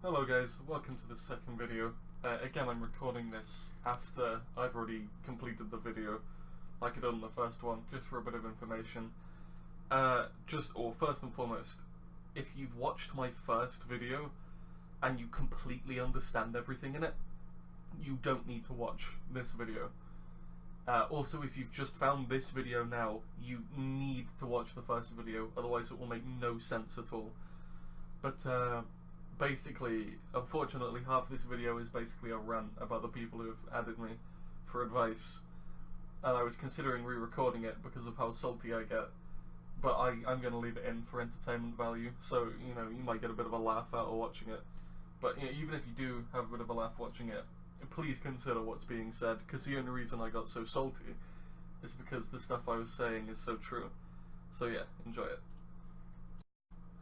Hello guys, welcome to the second video. Again, I'm recording this after I've already completed the video, like I did on the first one, just for a bit of information. First and foremost, if you've watched my first video and you completely understand everything in it, you don't need to watch this video. Also, if you've just found this video now, you need to watch the first video, otherwise it will make no sense at all. But basically, unfortunately, half this video is basically a rant about the people who have added me for advice, and I was considering re-recording it because of how salty I get, but I'm going to leave it in for entertainment value, so, you know, you might get a bit of a laugh out of watching it. But, you know, even if you do have a bit of a laugh watching it, please consider what's being said, because the only reason I got so salty is because the stuff I was saying is so true. So yeah, enjoy it.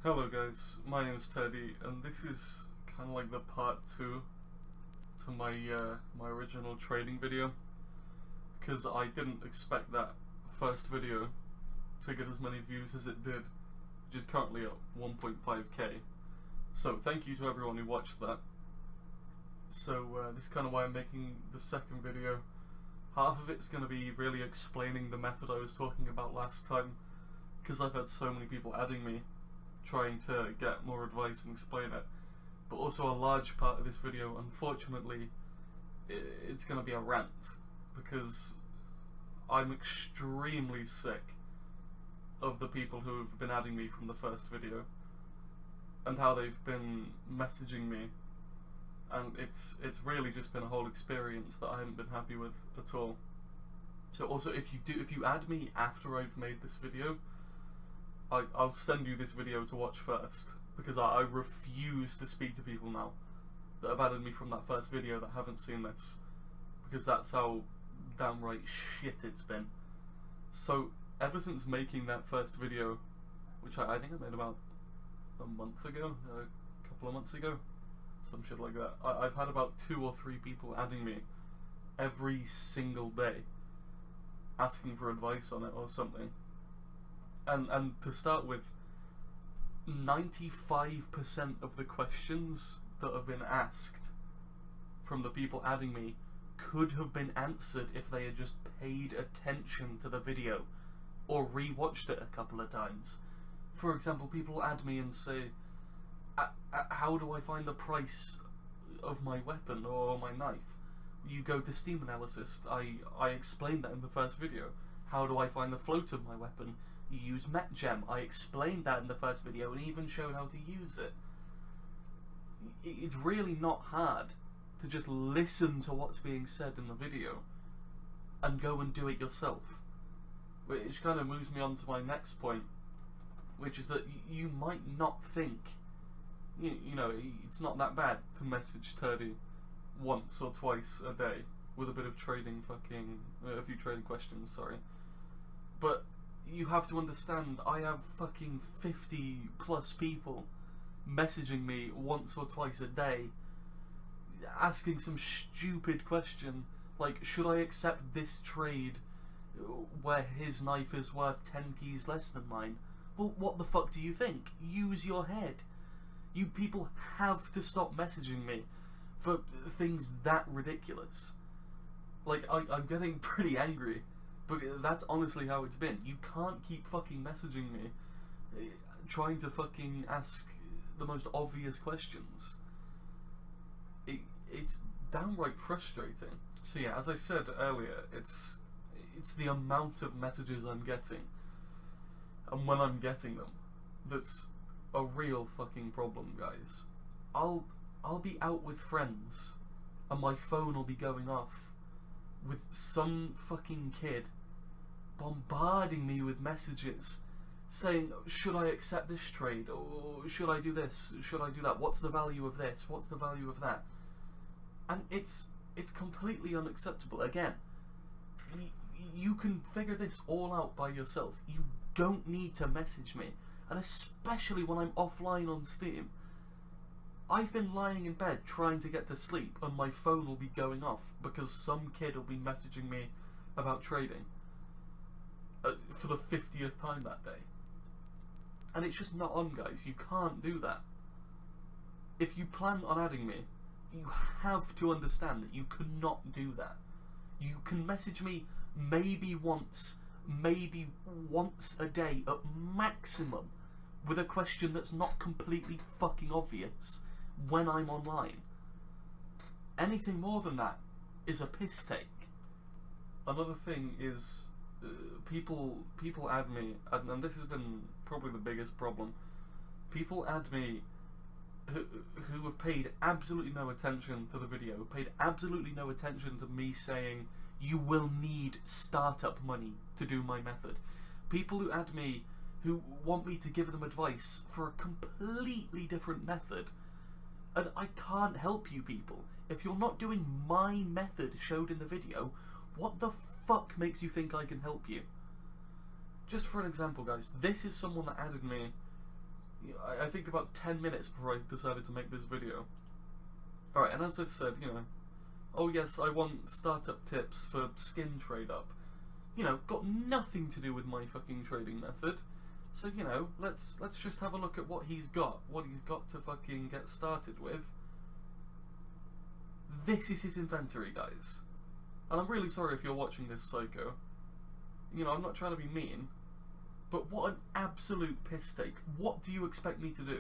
Hello guys, my name is Terdy, and this is kind of like the part 2 to my my original trading video, because I didn't expect that first video to get as many views as it did, which is currently at 1.5k. So thank you to everyone who watched that. So this is kind of why I'm making the second video. Half of it's going to be really explaining the method I was talking about last time, because I've had so many people adding me trying to get more advice and explain it. But also a large part of this video, unfortunately, it's going to be a rant, because I'm extremely sick of the people who have been adding me from the first video and how they've been messaging me, and it's really just been a whole experience that I haven't been happy with at all. So also, if you add me after I've made this video, I'll send you this video to watch first, because I refuse to speak to people now that have added me from that first video that haven't seen this, because that's how downright shit it's been. So ever since making that first video, which I think I made about a month ago, a couple of months ago, some shit like that, I've had about 2 or 3 people adding me every single day asking for advice on it or something. And to start with, 95% of the questions that have been asked from the people adding me could have been answered if they had just paid attention to the video or re-watched it a couple of times. For example, people add me and say, how do I find the price of my weapon or my knife? You go to Steam Analysis. I explained that in the first video. How do I find the float of my weapon? You use MetGem. I explained that in the first video and even showed how to use it. It's really not hard to just listen to what's being said in the video and go and do it yourself. Which kind of moves me on to my next point, which is that you might not think, you know, it's not that bad to message Terdy once or twice a day with a bit of trading a few trading questions, sorry. But you have to understand, I have fucking 50 plus people messaging me once or twice a day asking some stupid question like, should I accept this trade where his knife is worth 10 keys less than mine? Well, what the fuck do you think? Use your head. You people have to stop messaging me for things that ridiculous. Like, I'm getting pretty angry, but that's honestly how it's been. You can't keep fucking messaging me trying to fucking ask the most obvious questions. It's downright frustrating. So yeah, as I said earlier, it's the amount of messages I'm getting, and when I'm getting them, that's a real fucking problem, guys. I'll be out with friends, and my phone will be going off with some fucking kid bombarding me with messages saying, should I accept this trade, or should I do this, should I do that, what's the value of this, what's the value of that? And it's completely unacceptable. Again, you can figure this all out by yourself. You don't need to message me, and especially when I'm offline on Steam. I've been lying in bed trying to get to sleep, and my phone will be going off because some kid will be messaging me about trading for the 50th time that day. And it's just not on, guys. You can't do that. If you plan on adding me, you have to understand that you cannot do that. You can message me maybe once a day at maximum with a question that's not completely fucking obvious when I'm online. Anything more than that is a piss take. Another thing is people add me, and this has been probably the biggest problem. People add me who have paid absolutely no attention to the video, paid absolutely no attention to me saying you will need startup money to do my method. People who add me who want me to give them advice for a completely different method. And I can't help you people. If you're not doing my method showed in the video, what the fuck makes you think I can help you? Just for an example, guys, this is someone that added me, I think about 10 minutes before I decided to make this video. Alright, and as I've said, you know, oh yes, I want startup tips for skin trade up. You know, got nothing to do with my fucking trading method. So, you know, let's just have a look at what he's got to fucking get started with. This is his inventory, guys. And I'm really sorry if you're watching this, psycho. You know, I'm not trying to be mean, but what an absolute piss take. What do you expect me to do?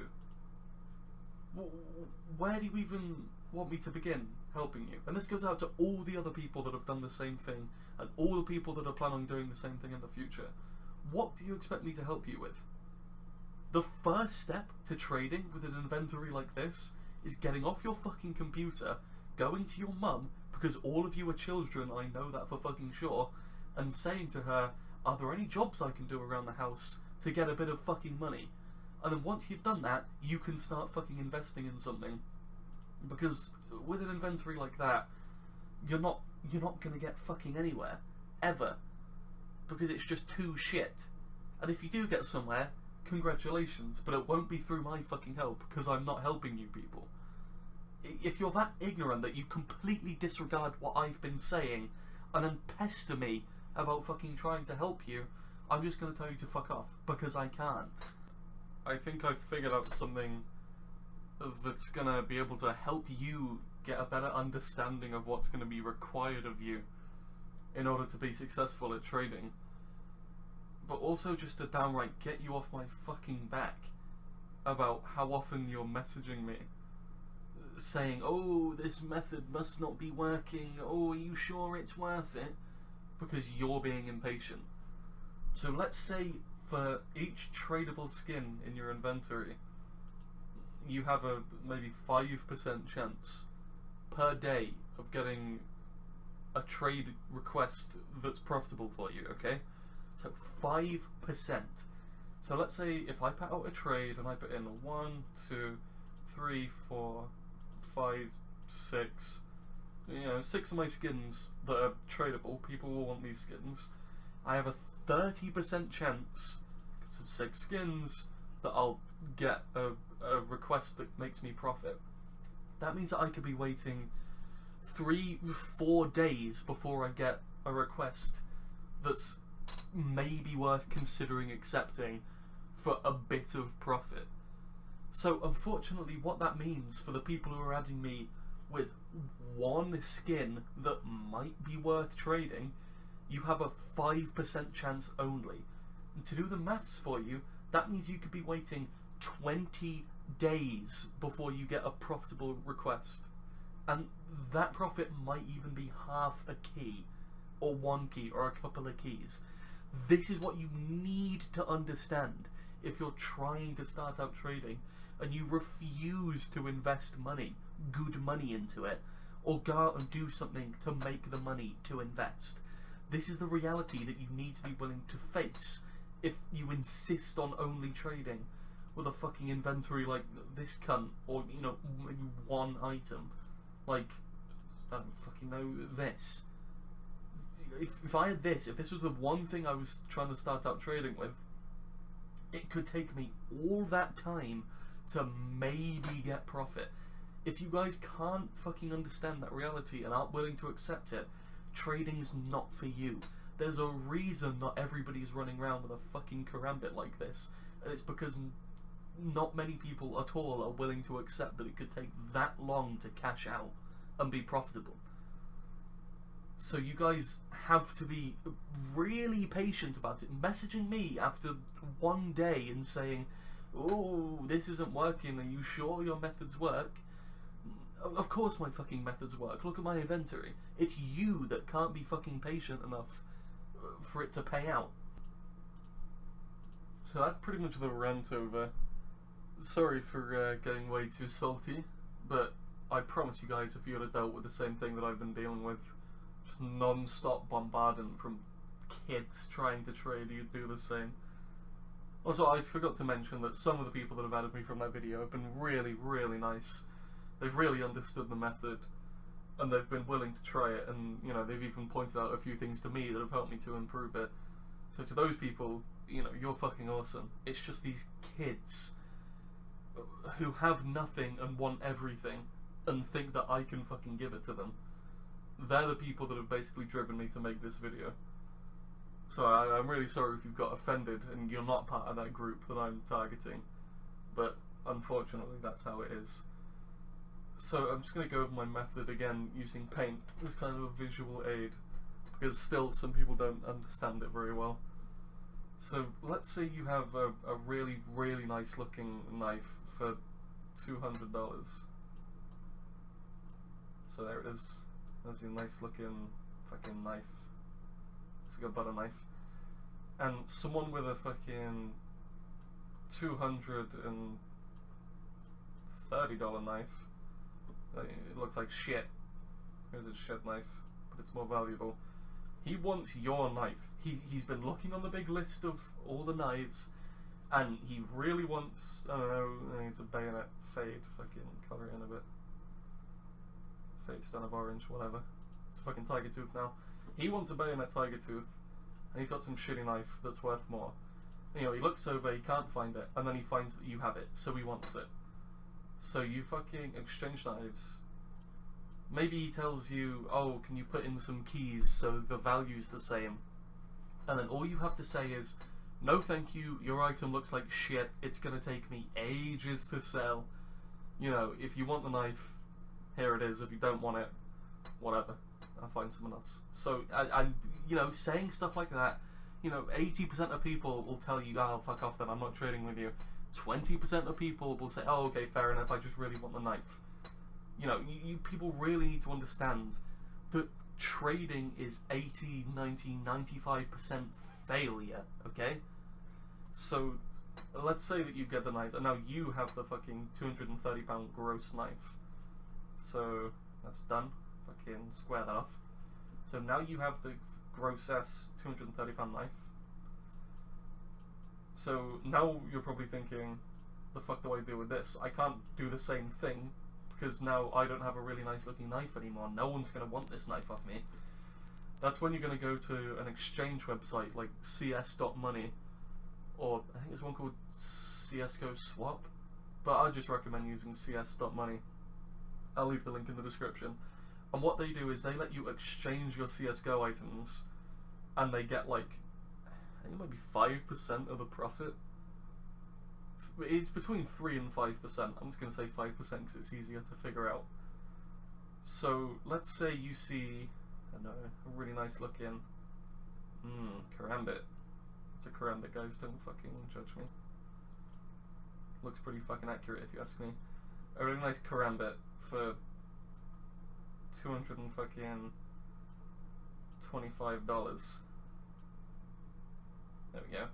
Where do you even want me to begin helping you? And this goes out to all the other people that have done the same thing, and all the people that are planning on doing the same thing in the future. What do you expect me to help you with? The first step to trading with an inventory like this is getting off your fucking computer, going to your mum, because all of you are children, I know that for fucking sure, and saying to her, are there any jobs I can do around the house to get a bit of fucking money? And then once you've done that, you can start fucking investing in something. Because with an inventory like that, you're not gonna get fucking anywhere. Ever. Because it's just too shit. And if you do get somewhere, congratulations, but it won't be through my fucking help, because I'm not helping you people. If you're that ignorant that you completely disregard what I've been saying, and then pester me about fucking trying to help you, I'm just going to tell you to fuck off, because I can't. I think I've figured out something that's going to be able to help you get a better understanding of what's going to be required of you in order to be successful at trading. But also just to downright get you off my fucking back about how often you're messaging me saying, oh, this method must not be working, oh, are you sure it's worth it? Because you're being impatient. So let's say for each tradable skin in your inventory, you have a maybe 5% chance per day of getting a trade request that's profitable for you, okay? So 5%. So let's say if I put out a trade and I put in 1, 2, 3, 4, 5, 6, you know, 6 of my skins that are tradable, people will want these skins. I have a 30% chance, because of 6 skins, that I'll get a request that makes me profit. That means that I could be waiting 3-4 days before I get a request that's maybe worth considering accepting for a bit of profit. So unfortunately what that means for the people who are adding me with one skin that might be worth trading, you have a 5% chance only. And to do the maths for you, that means you could be waiting 20 days before you get a profitable request. And that profit might even be half a key, or 1 key, or a couple of keys. This is what you need to understand if you're trying to start out trading and you refuse to invest money, good money into it, or go out and do something to make the money to invest. This is the reality that you need to be willing to face if you insist on only trading with a fucking inventory like this cunt, or, you know, maybe one item. Like, I don't fucking know, this. If I had this, if this was the one thing I was trying to start out trading with, it could take me all that time to maybe get profit. If you guys can't fucking understand that reality and aren't willing to accept it, trading's not for you. There's a reason not everybody's running around with a fucking karambit like this, and it's because not many people at all are willing to accept that it could take that long to cash out and be profitable. So you guys have to be really patient about it. Messaging me after one day and saying, "Oh, this isn't working, are you sure your methods work?" Of course my fucking methods work. Look at my inventory. It's you that can't be fucking patient enough for it to pay out. So that's pretty much the rant over. Sorry for getting way too salty, but I promise you guys, if you had dealt with the same thing that I've been dealing with, just non-stop bombardment from kids trying to trade, you'd do the same. Also, I forgot to mention that some of the people that have added me from that video have been really, really nice. They've really understood the method, and they've been willing to try it, and, you know, they've even pointed out a few things to me that have helped me to improve it. So to those people, you know, you're fucking awesome. It's just these kids who have nothing and want everything and think that I can fucking give it to them. They're the people that have basically driven me to make this video. So I'm really sorry if you've got offended and you're not part of that group that I'm targeting, but unfortunately that's how it is. So I'm just going to go over my method again using paint as kind of a visual aid, because still some people don't understand it very well. So let's say you have a really, really nice looking knife for $200. So there it is. There's your nice looking fucking knife. It's like a butter knife. And someone with a fucking $230 knife, it looks like shit. Here's a shit knife, but it's more valuable. He wants your knife. He's been looking on the big list of all the knives, and he really wants, I don't know, it's a bayonet fade, fucking colour in a bit. Fade stone of orange, whatever. It's a fucking tiger tooth now. He wants a bayonet tiger tooth, and he's got some shitty knife that's worth more. You know, he looks over, he can't find it, and then he finds that you have it, so he wants it. So you fucking exchange knives. Maybe he tells you, oh, can you put in some keys so the value's the same? And then all you have to say is, no thank you, your item looks like shit, it's gonna take me ages to sell. You know, if you want the knife, here it is. If you don't want it, whatever, I'll find someone else. So, and you know, saying stuff like that, you know, 80% of people will tell you, oh, fuck off then, I'm not trading with you. 20% of people will say, oh, okay, fair enough, I just really want the knife. You know, you people really need to understand that trading is 80, 90, 95% failure, okay? So, let's say that you get the knife, and now you have the fucking £230 gross knife. So, that's done. Fucking square that off. So now you have the gross ass £230 knife. So now you're probably thinking, the fuck do I do with this? I can't do the same thing, because now I don't have a really nice looking knife anymore. No one's going to want this knife off me. That's when you're going to go to an exchange website like cs.money, or I think there's one called CSGO Swap, but I just recommend using cs.money. I'll leave the link in the description. And what they do is they let you exchange your CSGO items, and they get like, I think it might be 5% of the profit. It's between 3 and 5%. I'm just going to say 5% because it's easier to figure out. So let's say you see, I don't know, a really nice looking karambit. It's a karambit, guys, don't fucking judge me. Looks pretty fucking accurate if you ask me. A really nice karambit for $225. There we go.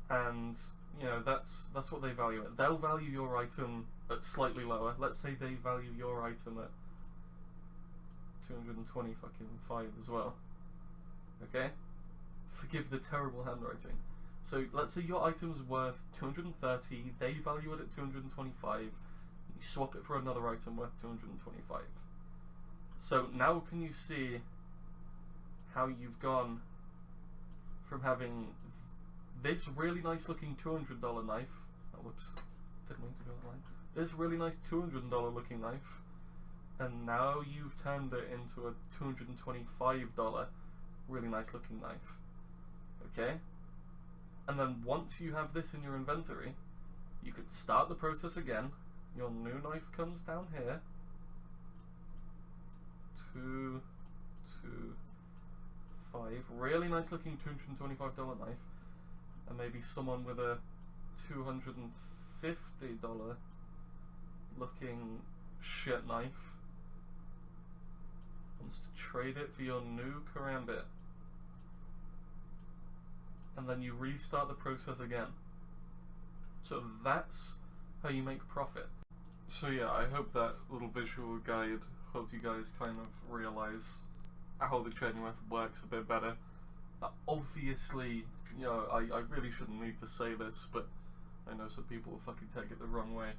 And you know, that's what they value it. They'll value your item at slightly lower. Let's say they value your item at 225 as well. Okay? Forgive the terrible handwriting. So let's say your item's worth 230, they value it at 225, you swap it for another item worth 225. So now can you see how you've gone from having this really nice looking $200 knife, oh whoops, didn't mean to go that line, this really nice $200 looking knife, and now you've turned it into a $225 really nice looking knife, okay? And then once you have this in your inventory, You could start the process again. Your new knife comes down here. 2, 2, 5. Really nice looking $225 knife. And maybe someone with a $250 looking shit knife wants to trade it for your new karambit. And then you restart the process again. So that's how you make profit. So yeah, I hope that little visual guide helped you guys kind of realize how the trading method works a bit better. Obviously, you know, I really shouldn't need to say this, but I know some people will fucking take it the wrong way.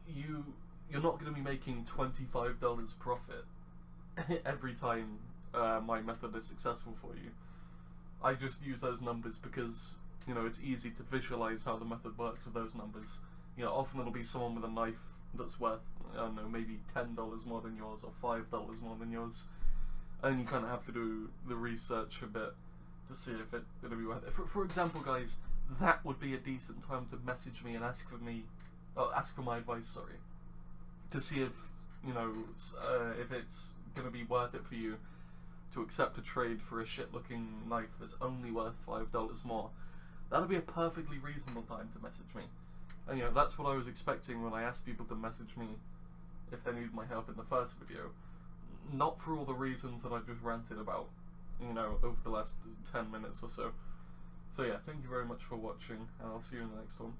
You're not going to be making $25 profit every time my method is successful for you. I just use those numbers because, you know, it's easy to visualize how the method works with those numbers. You know, often it'll be someone with a knife that's worth, I don't know, maybe $10 more than yours or $5 more than yours. And you kind of have to do the research a bit to see if it's going to be worth it. For example, guys, that would be a decent time to message me and ask for my advice, sorry. To see if, you know, if it's going to be worth it for you to accept a trade for a shit-looking knife that's only worth $5 more. That'll be a perfectly reasonable time to message me. And, you know, that's what I was expecting when I asked people to message me if they needed my help in the first video. Not for all the reasons that I just ranted about, you know, over the last 10 minutes or so. So yeah, thank you very much for watching, and I'll see you in the next one.